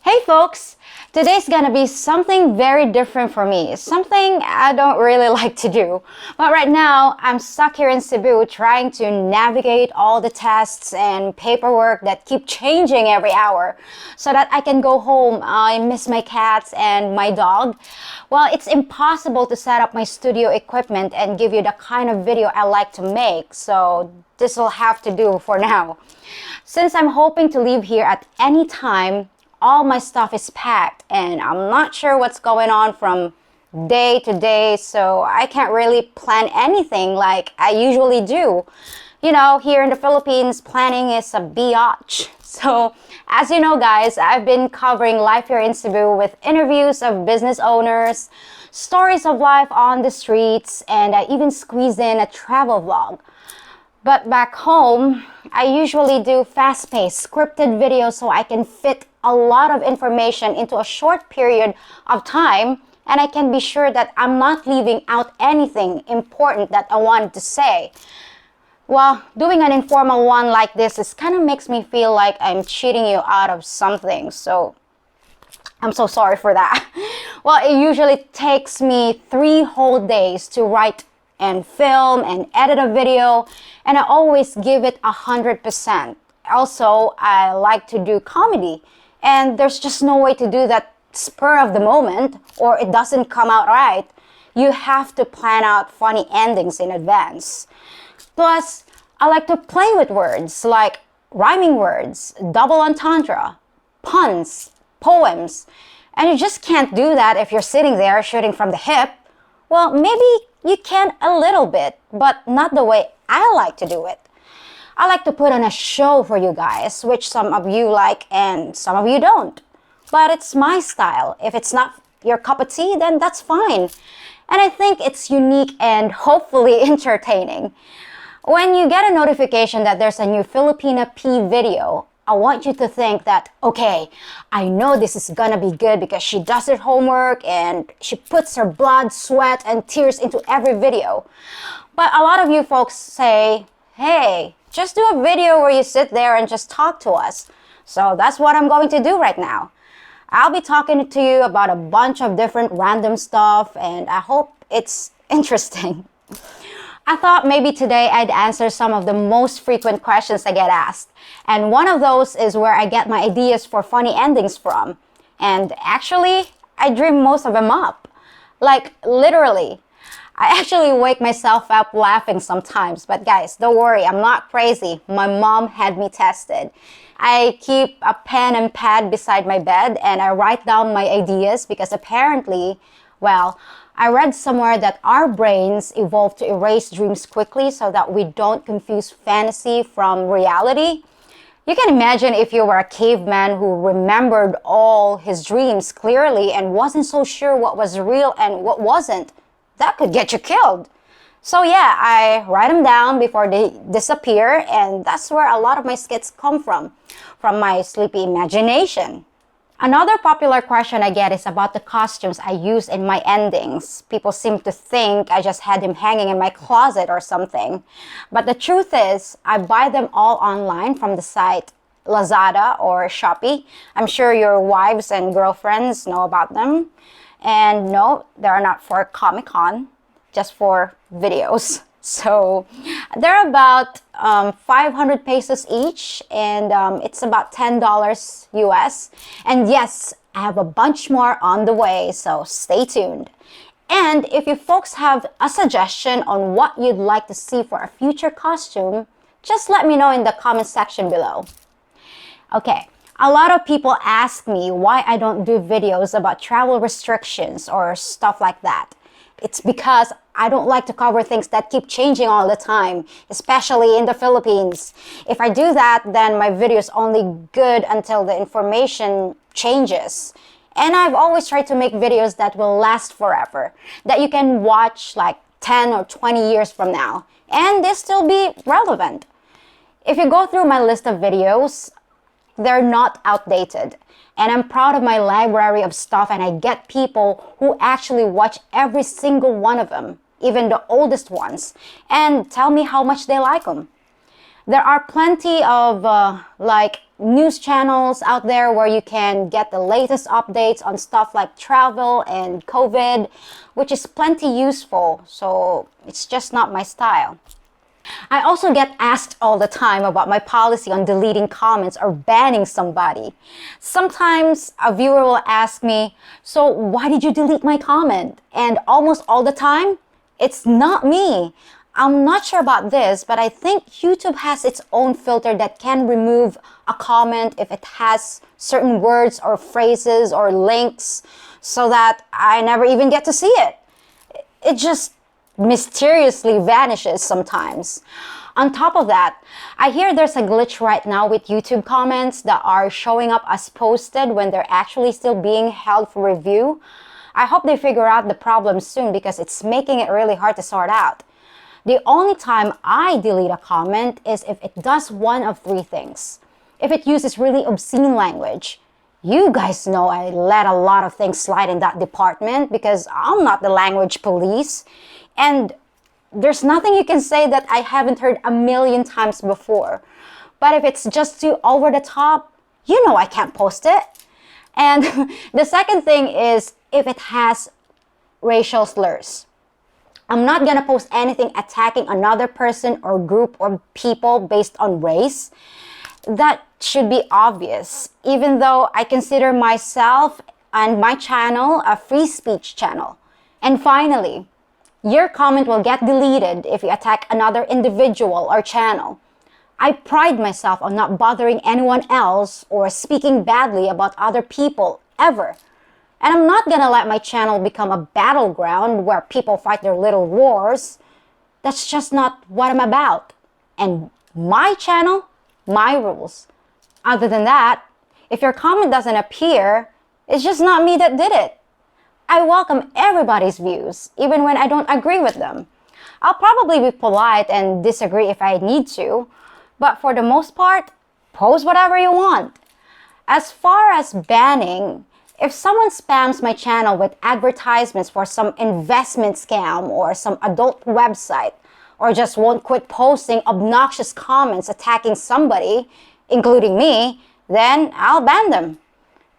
Hey folks! Today's gonna be something very different for me, something I don't really like to do. But right now, I'm stuck here in Cebu trying to navigate all the tests and paperwork that keep changing every hour so that I can go home. I miss my cats and my dog. Well, it's impossible to set up my studio equipment and give you the kind of video I like to make, so this will have to do for now. Since I'm hoping to leave here at any time, all my stuff is packed and I'm not sure what's going on from day to day, so I can't really plan anything like I usually do. You know, here in the Philippines, planning is a biatch. So, as you know guys, I've been covering life here in Cebu with interviews of business owners, stories of life on the streets, and I even squeezed in a travel vlog. But back home, I usually do fast-paced, scripted videos so I can fit a lot of information into a short period of time, and I can be sure that I'm not leaving out anything important that I wanted to say. Well, doing an informal one like this kind of makes me feel like I'm cheating you out of something, so I'm so sorry for that. Well, it usually takes me 3 whole days to write and film and edit a video, and I always give it 100%. Also, I like to do comedy, and there's just no way to do that spur of the moment or it doesn't come out right. You have to plan out funny endings in advance. Plus, I like to play with words like rhyming words, double entendre, puns, poems, and you just can't do that if you're sitting there shooting from the hip. Well, maybe you can a little bit, but not the way I like to do it. I like to put on a show for you guys, which some of you like and some of you don't. But it's my style. If it's not your cup of tea, then that's fine. And I think it's unique and hopefully entertaining. When you get a notification that there's a new Filipina P video, I want you to think that, okay, I know this is gonna be good because she does her homework and she puts her blood, sweat, and tears into every video. But a lot of you folks say, hey, just do a video where you sit there and just talk to us. So that's what I'm going to do right now. I'll be talking to you about a bunch of different random stuff, and I hope it's interesting. I thought maybe today I'd answer some of the most frequent questions I get asked. And one of those is where I get my ideas for funny endings from. And actually, I dream most of them up. Like, literally. I actually wake myself up laughing sometimes. But guys, don't worry, I'm not crazy. My mom had me tested. I keep a pen and pad beside my bed and I write down my ideas because apparently, well, I read somewhere that our brains evolved to erase dreams quickly so that we don't confuse fantasy from reality. You can imagine if you were a caveman who remembered all his dreams clearly and wasn't so sure what was real and what wasn't. That could get you killed. So yeah, I write them down before they disappear, and that's where a lot of my skits come from my sleepy imagination. Another popular question I get is about the costumes I use in my endings. People seem to think I just had them hanging in my closet or something. But the truth is, I buy them all online from the site Lazada or Shopee. I'm sure your wives and girlfriends know about them. And no, they're not for Comic-Con, just for videos. So they're about 500 pesos each, and it's about $10 US. And yes, I have a bunch more on the way, so stay tuned. And if you folks have a suggestion on what you'd like to see for a future costume, just let me know in the comment section below. Okay, a lot of people ask me why I don't do videos about travel restrictions or stuff like that. It's because I don't like to cover things that keep changing all the time, especially in the Philippines. If I do that, then my video is only good until the information changes. And I've always tried to make videos that will last forever, that you can watch like 10 or 20 years from now, and they still be relevant. If you go through my list of videos, they're not outdated. And I'm proud of my library of stuff, and I get people who actually watch every single one of them, even the oldest ones, and tell me how much they like them. There are plenty of like news channels out there where you can get the latest updates on stuff like travel and COVID, which is plenty useful. So it's just not my style. I also get asked all the time about my policy on deleting comments or banning somebody. Sometimes a viewer will ask me, so why did you delete my comment? And almost all the time, it's not me. I'm not sure about this, but I think YouTube has its own filter that can remove a comment if it has certain words or phrases or links so that I never even get to see it. It just mysteriously vanishes sometimes. On top of that, I hear there's a glitch right now with YouTube comments that are showing up as posted when they're actually still being held for review. I hope they figure out the problem soon because it's making it really hard to sort out. The only time I delete a comment is if it does one of three things. If it uses really obscene language. You guys know I let a lot of things slide in that department because I'm not the language police. And there's nothing you can say that I haven't heard a million times before. But if it's just too over the top, you know I can't post it. And the second thing is if it has racial slurs. I'm not gonna post anything attacking another person or group or people based on race. That should be obvious, even though I consider myself and my channel a free speech channel. And finally, your comment will get deleted if you attack another individual or channel. I pride myself on not bothering anyone else or speaking badly about other people ever. And I'm not gonna let my channel become a battleground where people fight their little wars. That's just not what I'm about. And my channel, my rules. Other than that, if your comment doesn't appear, it's just not me that did it. I welcome everybody's views, even when I don't agree with them. I'll probably be polite and disagree if I need to, but for the most part, post whatever you want. As far as banning, if someone spams my channel with advertisements for some investment scam or some adult website, or just won't quit posting obnoxious comments attacking somebody, including me, then I'll ban them.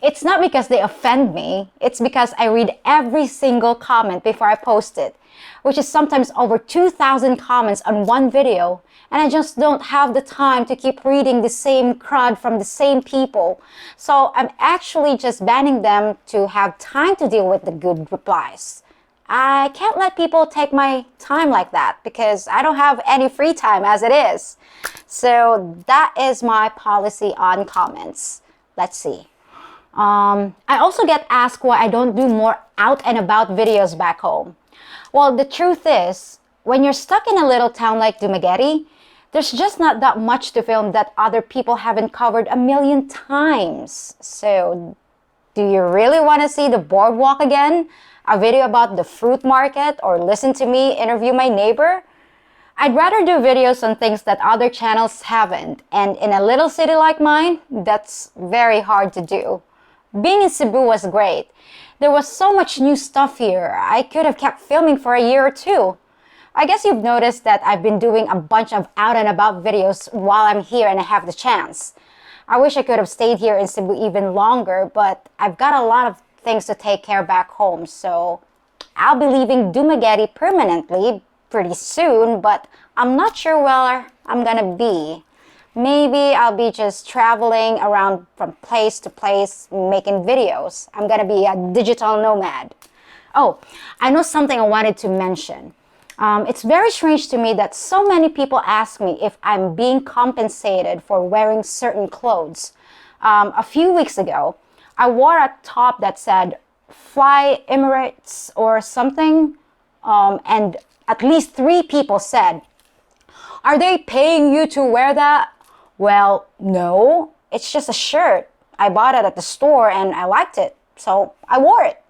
It's not because they offend me, it's because I read every single comment before I post it, which is sometimes over 2,000 comments on one video, and I just don't have the time to keep reading the same crud from the same people. So I'm actually just banning them to have time to deal with the good replies. I can't let people take my time like that because I don't have any free time as it is. So that is my policy on comments. Let's see. I also get asked why I don't do more out and about videos back home. Well, the truth is, when you're stuck in a little town like Dumaguete, there's just not that much to film that other people haven't covered a million times. So, do you really want to see the boardwalk again? A video about the fruit market, or listen to me interview my neighbor? I'd rather do videos on things that other channels haven't, and in a little city like mine, that's very hard to do. Being in Cebu was great. There was so much new stuff here. I could have kept filming for a year or two. I guess you've noticed that I've been doing a bunch of out and about videos while I'm here and I have the chance. I wish I could have stayed here in Cebu even longer, but I've got a lot of things to take care of back home, so I'll be leaving Dumaguete permanently pretty soon, but I'm not sure where I'm gonna be. Maybe I'll be just traveling around from place to place making videos. I'm gonna be a digital nomad. Oh, I know something I wanted to mention. It's very strange to me that so many people ask me if I'm being compensated for wearing certain clothes. A few weeks ago, I wore a top that said Fly Emirates or something, and at least 3 people said, "Are they paying you to wear that?" Well, no, it's just a shirt. I bought it at the store and I liked it, so I wore it.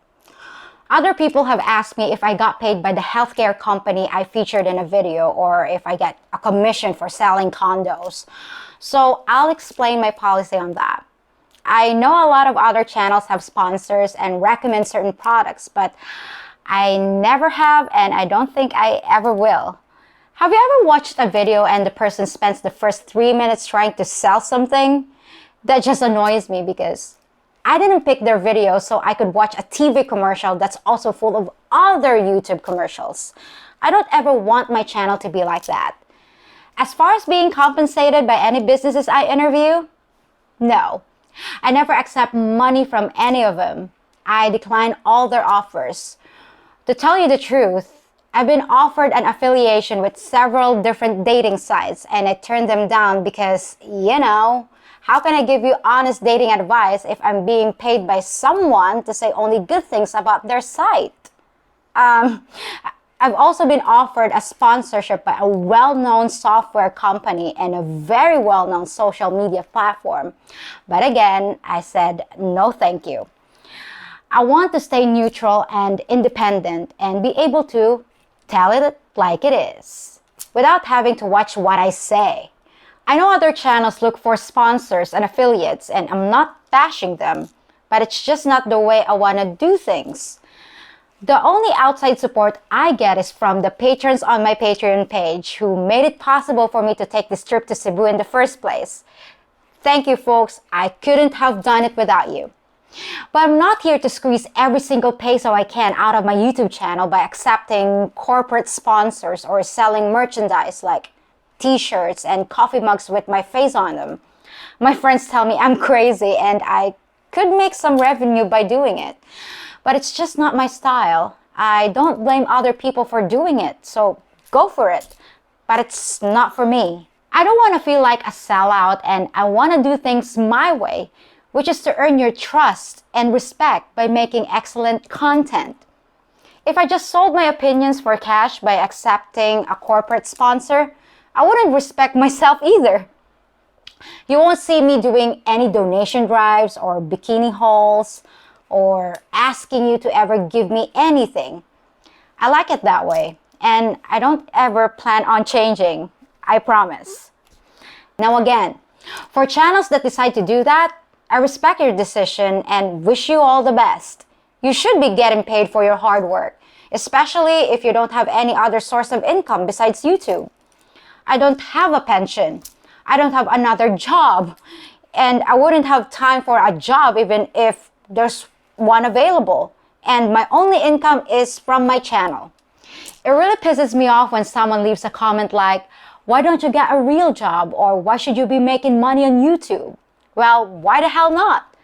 Other people have asked me if I got paid by the healthcare company I featured in a video or if I get a commission for selling condos. So I'll explain my policy on that. I know a lot of other channels have sponsors and recommend certain products, but I never have and I don't think I ever will. Have you ever watched a video and the person spends the first 3 minutes trying to sell something? That just annoys me because I didn't pick their video so I could watch a TV commercial that's also full of other YouTube commercials. I don't ever want my channel to be like that. As far as being compensated by any businesses I interview, no. I never accept money from any of them. I decline all their offers. To tell you the truth, I've been offered an affiliation with several different dating sites and I turned them down because, how can I give you honest dating advice if I'm being paid by someone to say only good things about their site? I've also been offered a sponsorship by a well-known software company and a very well-known social media platform. But again, I said no thank you. I want to stay neutral and independent and be able to tell it like it is without having to watch what I say. I know other channels look for sponsors and affiliates and I'm not bashing them, but it's just not the way I want to do things. The only outside support I get is from the patrons on my Patreon page who made it possible for me to take this trip to Cebu in the first place. Thank you, folks. I couldn't have done it without you. But I'm not here to squeeze every single peso I can out of my YouTube channel by accepting corporate sponsors or selling merchandise like t-shirts and coffee mugs with my face on them. My friends tell me I'm crazy and I could make some revenue by doing it. But it's just not my style. I don't blame other people for doing it, so go for it. But it's not for me. I don't want to feel like a sellout and I want to do things my way, which is to earn your trust and respect by making excellent content. If I just sold my opinions for cash by accepting a corporate sponsor, I wouldn't respect myself either. You won't see me doing any donation drives or bikini hauls or asking you to ever give me anything. I like it that way, and I don't ever plan on changing, I promise. Now again, for channels that decide to do that, I respect your decision and wish you all the best. You should be getting paid for your hard work, especially if you don't have any other source of income besides YouTube. I don't have a pension. I don't have another job, and I wouldn't have time for a job even if there's one available, and my only income is from my channel. It really pisses me off when someone leaves a comment like, why don't you get a real job, or why should you be making money on YouTube? Well, why the hell not?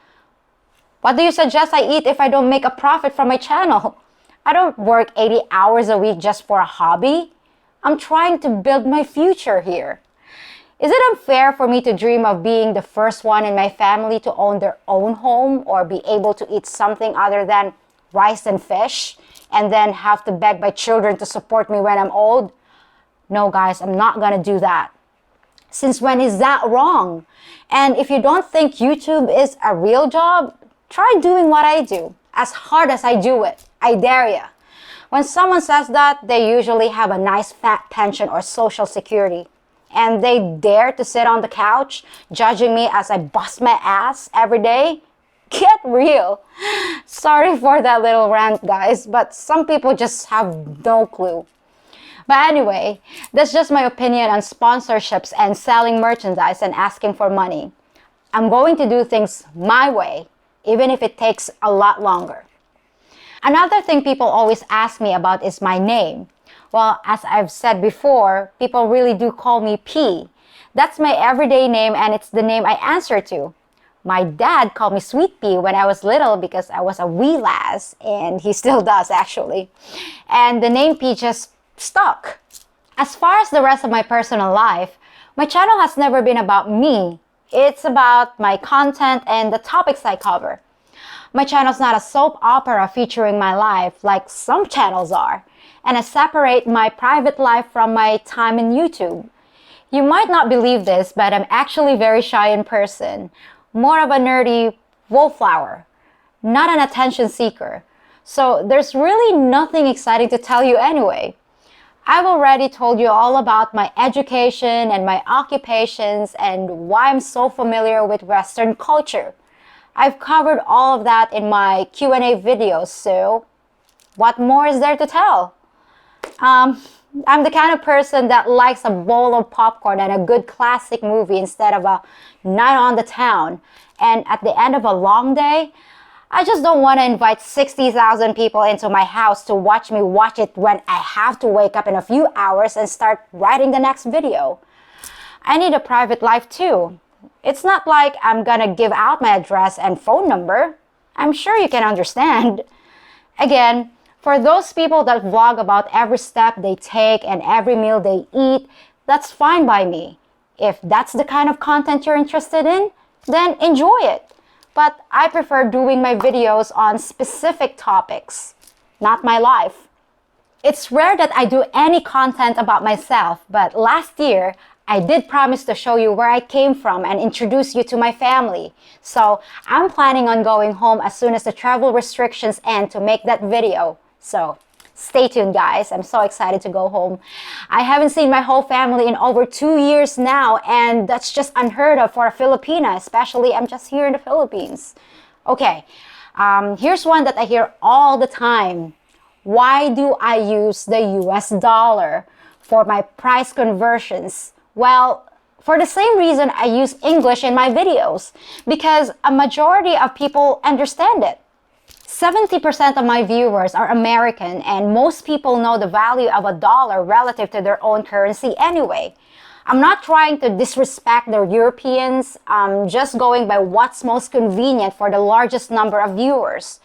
What do you suggest I eat if I don't make a profit from my channel? I don't work 80 hours a week just for a hobby. I'm trying to build my future here. Is it unfair for me to dream of being the first one in my family to own their own home or be able to eat something other than rice and fish and then have to beg my children to support me when I'm old? No, guys, I'm not gonna do that. Since when is that wrong? And if you don't think YouTube is a real job, try doing what I do, as hard as I do it. I dare ya. When someone says that, they usually have a nice fat pension or social security. And they dare to sit on the couch judging me as I bust my ass every day? Get real. Sorry for that little rant, guys, but some people just have no clue. But anyway, that's just my opinion on sponsorships and selling merchandise and asking for money. I'm going to do things my way, even if it takes a lot longer. Another thing people always ask me about is my name. Well, as I've said before, people really do call me P. That's my everyday name and it's the name I answer to. My dad called me Sweet Pea when I was little because I was a wee lass, and he still does actually. And the name P just stuck. As far as the rest of my personal life, my channel has never been about me. It's about my content and the topics I cover. My channel's not a soap opera featuring my life like some channels are. And I separate my private life from my time in YouTube. You might not believe this, but I'm actually very shy in person. More of a nerdy wallflower, not an attention seeker. So there's really nothing exciting to tell you anyway. I've already told you all about my education and my occupations and why I'm so familiar with Western culture. I've covered all of that in my Q&A videos, so what more is there to tell? I'm the kind of person that likes a bowl of popcorn and a good classic movie instead of a night on the town. And at the end of a long day, I just don't want to invite 60,000 people into my house to watch me watch it when I have to wake up in a few hours and start writing the next video. I need a private life too. It's not like I'm gonna give out my address and phone number. I'm sure you can understand. Again, for those people that vlog about every step they take and every meal they eat, that's fine by me. If that's the kind of content you're interested in, then enjoy it. But I prefer doing my videos on specific topics, not my life. It's rare that I do any content about myself, but last year, I did promise to show you where I came from and introduce you to my family. So I'm planning on going home as soon as the travel restrictions end to make that video. So stay tuned, guys. I'm so excited to go home. I haven't seen my whole family in over 2 years now, and that's just unheard of for a Filipina, especially I'm just here in the Philippines. Okay, here's one that I hear all the time. Why do I use the US dollar for my price conversions? Well, for the same reason I use English in my videos, because a majority of people understand it. 70% of my viewers are American, and most people know the value of a dollar relative to their own currency anyway. I'm not trying to disrespect the Europeans, I'm just going by what's most convenient for the largest number of viewers.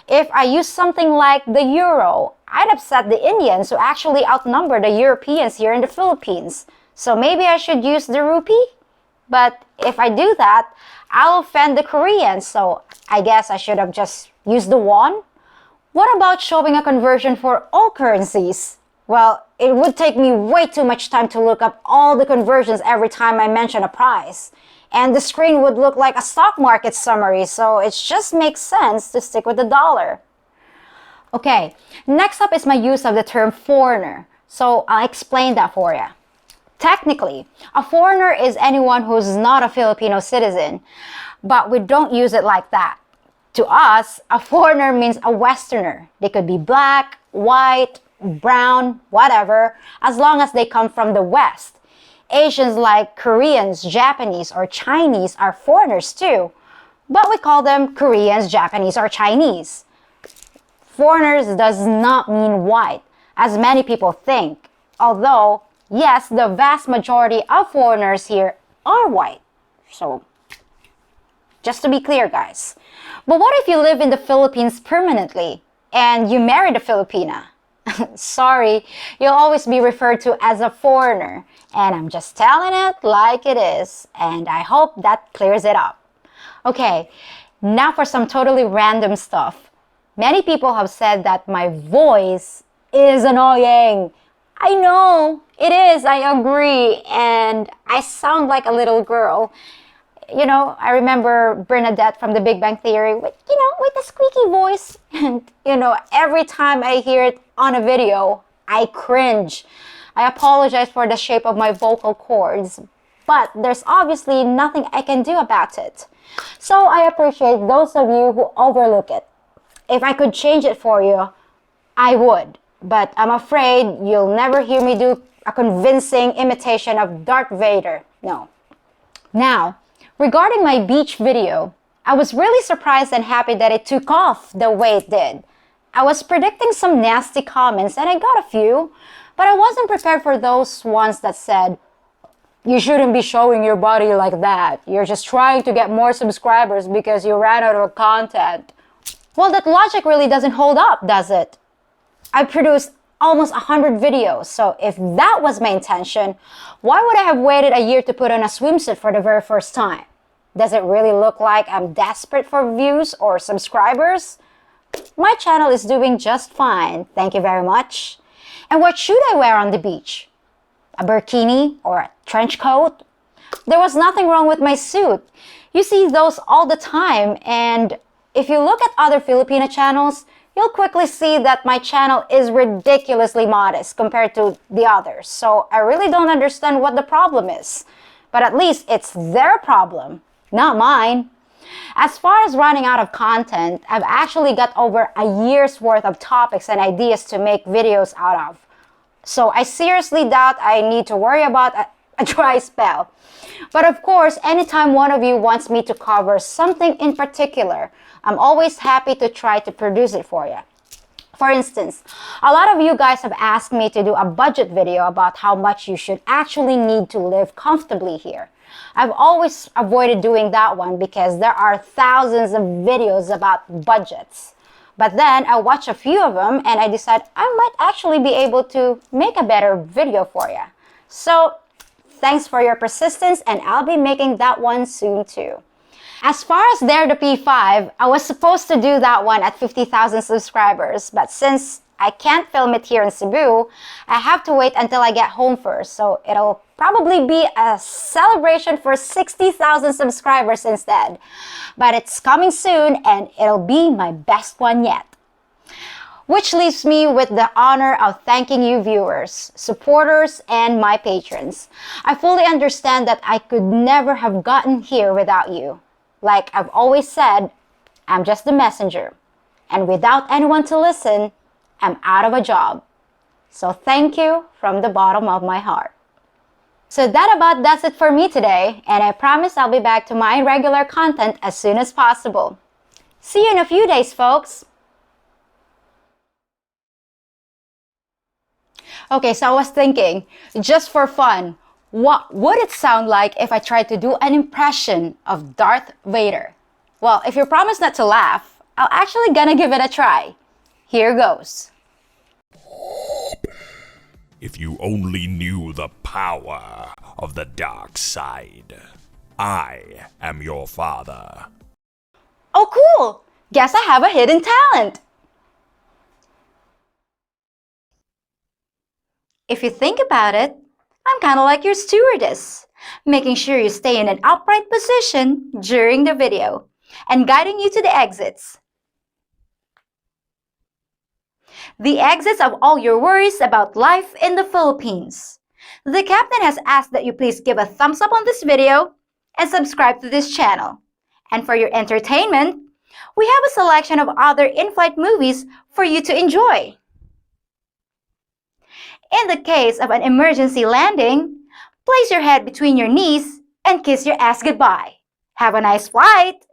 If I use something like the euro, I'd upset the Indians who actually outnumber the Europeans here in the Philippines. So maybe I should use the rupee? But if I do that, I'll offend the Koreans, so I guess I should have just used the won? What about showing a conversion for all currencies? Well, it would take me way too much time to look up all the conversions every time I mention a price. And the screen would look like a stock market summary, so it just makes sense to stick with the dollar. Okay, next up is my use of the term foreigner. So I'll explain that for you. Technically, a foreigner is anyone who's not a Filipino citizen, but we don't use it like that. To us, a foreigner means a Westerner. They could be black, white, brown, whatever, as long as they come from the West. Asians like Koreans, Japanese, or Chinese are foreigners too, but we call them Koreans, Japanese, or Chinese. Foreigners does not mean white, as many people think, although yes, the vast majority of foreigners here are white. So, just to be clear, guys. But what if you live in the Philippines permanently and you married a Filipina? Sorry, you'll always be referred to as a foreigner. And I'm just telling it like it is. And I hope that clears it up. Okay, now for some totally random stuff. Many people have said that my voice is annoying. I know, it is, I agree, and I sound like a little girl. You know, I remember Bernadette from The Big Bang Theory with the squeaky voice. And, every time I hear it on a video, I cringe. I apologize for the shape of my vocal cords, but there's obviously nothing I can do about it. So I appreciate those of you who overlook it. If I could change it for you, I would. But I'm afraid you'll never hear me do a convincing imitation of Darth Vader. No. Now, regarding my beach video, I was really surprised and happy that it took off the way it did. I was predicting some nasty comments and I got a few, but I wasn't prepared for those ones that said, "You shouldn't be showing your body like that. You're just trying to get more subscribers because you ran out of content." Well, that logic really doesn't hold up, does it? I produced almost 100 videos, so if that was my intention, why would I have waited a year to put on a swimsuit for the very first time? Does it really look like I'm desperate for views or subscribers? My channel is doing just fine, thank you very much. And what should I wear on the beach? A burkini or a trench coat? There was nothing wrong with my suit. You see those all the time, and if you look at other Filipino channels, you'll quickly see that my channel is ridiculously modest compared to the others. So I really don't understand what the problem is. But at least it's their problem, not mine. As far as running out of content, I've actually got over a year's worth of topics and ideas to make videos out of. So I seriously doubt I need to worry about a dry spell. But of course, anytime one of you wants me to cover something in particular, I'm always happy to try to produce it for you. For instance, a lot of you guys have asked me to do a budget video about how much you should actually need to live comfortably here. I've always avoided doing that one because there are thousands of videos about budgets. But then I watch a few of them and I decide I might actually be able to make a better video for you. So thanks for your persistence, and I'll be making that one soon too. As far as Dare the P5, I was supposed to do that one at 50,000 subscribers, but since I can't film it here in Cebu, I have to wait until I get home first, so it'll probably be a celebration for 60,000 subscribers instead. But it's coming soon, and it'll be my best one yet. Which leaves me with the honor of thanking you viewers, supporters, and my patrons. I fully understand that I could never have gotten here without you. Like I've always said, I'm just the messenger. And without anyone to listen, I'm out of a job. So thank you from the bottom of my heart. So that about does it for me today, and I promise I'll be back to my regular content as soon as possible. See you in a few days, folks. Okay, so I was thinking, just for fun, what would it sound like if I tried to do an impression of Darth Vader? Well, if you promise not to laugh, I'll actually gonna give it a try. Here goes. If you only knew the power of the dark side, I am your father. Oh, cool! Guess I have a hidden talent. If you think about it, I'm kind of like your stewardess, making sure you stay in an upright position during the video and guiding you to the exits. The exits of all your worries about life in the Philippines. The captain has asked that you please give a thumbs up on this video and subscribe to this channel. And for your entertainment, we have a selection of other in-flight movies for you to enjoy. In the case of an emergency landing, place your head between your knees and kiss your ass goodbye. Have a nice flight!